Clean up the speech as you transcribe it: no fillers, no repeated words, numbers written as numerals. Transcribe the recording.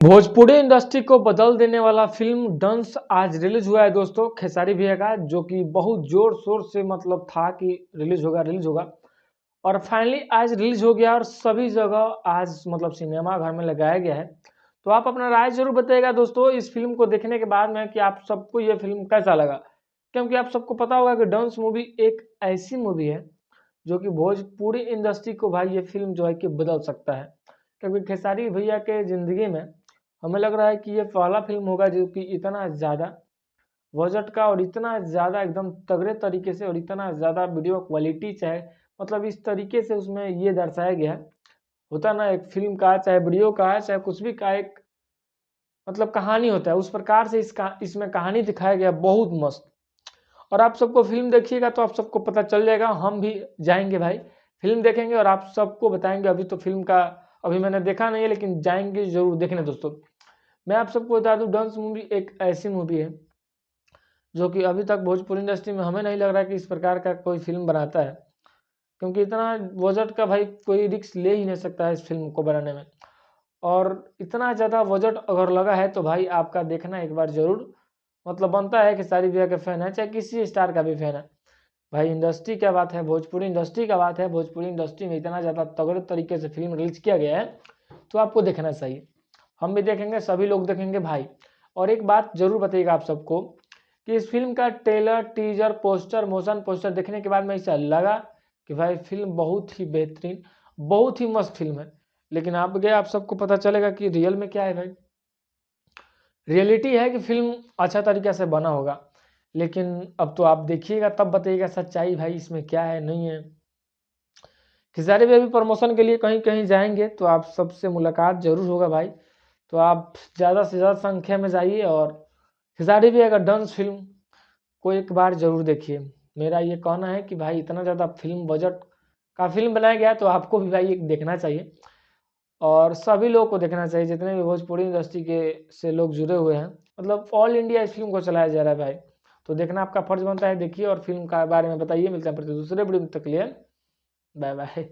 Bhojpuri industry को बदल देने वाला फिल्म डंस आज रिलीज हुआ है दोस्तों, खेसारी भैया का, जो कि बहुत जोर शोर से मतलब था कि रिलीज होगा। और फाइनली आज रिलीज हो गया और सभी जगह आज मतलब सिनेमा घर में लगाया गया है। तो आप अपना राय जरूर बताइएगा दोस्तों इस फिल्म को देखने के बाद में कि आप सबको ये फिल्म कैसा लगा, क्योंकि आप सबको पता होगा कि डंस मूवी एक ऐसी मूवी है जो कि भोजपुरी इंडस्ट्री को भाई ये फिल्म जो है कि बदल सकता है। क्योंकि खेसारी भैया के जिंदगी में हमें लग रहा है कि ये पहला फिल्म होगा जो कि इतना ज़्यादा बजट का और इतना ज़्यादा एकदम तगड़े तरीके से और इतना ज़्यादा वीडियो क्वालिटी चाहे मतलब इस तरीके से उसमें ये दर्शाया गया है। होता ना एक फिल्म का चाहे वीडियो का है चाहे कुछ भी का एक मतलब कहानी होता है, उस प्रकार से इसमें कहानी दिखाया गया बहुत मस्त। और आप सबको फिल्म देखिएगा तो आप सबको पता चल जाएगा, हम भी जाएंगे भाई फिल्म देखेंगे और आप सबको बताएंगे। अभी तो फिल्म का अभी मैंने देखा नहीं है लेकिन जाएंगे जरूर देखने दोस्तों। मैं आप सबको बता दूं डंस मूवी एक ऐसी मूवी है जो कि अभी तक भोजपुरी इंडस्ट्री में हमें नहीं लग रहा है कि इस प्रकार का कोई फिल्म बनाता है, क्योंकि इतना बजट का भाई कोई रिस्क ले ही नहीं सकता है इस फिल्म को बनाने में। और इतना ज़्यादा बजट अगर लगा है तो भाई आपका देखना एक बार जरूर मतलब बनता है कि सारी भैया के फैन है चाहे किसी स्टार का भी फैन है। भाई इंडस्ट्री क्या बात है, भोजपुरी इंडस्ट्री का बात है, भोजपुरी इंडस्ट्री में इतना ज़्यादा तगड़े तरीके से फिल्म रिलीज किया गया है तो आपको देखना चाहिए। हम भी देखेंगे, सभी लोग देखेंगे भाई। और एक बात जरूर बताइएगा आप सबको कि इस फिल्म का trailer teaser poster motion poster देखने के बाद में ऐसा लगा कि भाई फिल्म बहुत ही बेहतरीन बहुत ही मस्त फिल्म है। लेकिन आप सबको पता चलेगा कि रियल में क्या है भाई। रियलिटी है कि फिल्म अच्छा तरीके से बना होगा, लेकिन अब तो आप देखिएगा तब बताइएगा सच्चाई भाई इसमें क्या है नहीं है। खेसारी भी अभी प्रमोशन के लिए कहीं कहीं जाएंगे तो आप सबसे मुलाकात जरूर होगा भाई। तो आप ज़्यादा से ज़्यादा संख्या में जाइए और खेसारी भी अगर डांस फिल्म को एक बार जरूर देखिए। मेरा ये कहना है कि भाई इतना ज़्यादा फिल्म बजट का फिल्म बनाया गया तो आपको भी भाई एक देखना चाहिए और सभी लोगों को देखना चाहिए जितने भी भोजपुरी इंडस्ट्री के से लोग जुड़े हुए हैं। मतलब ऑल इंडिया इस फिल्म को चलाया जा रहा है भाई, तो देखना आपका फर्ज बनता है। देखिए और फिल्म का बारे में बताइए। मिलते हैं फिर दूसरे वीडियो में, तक लिए बाय बाय।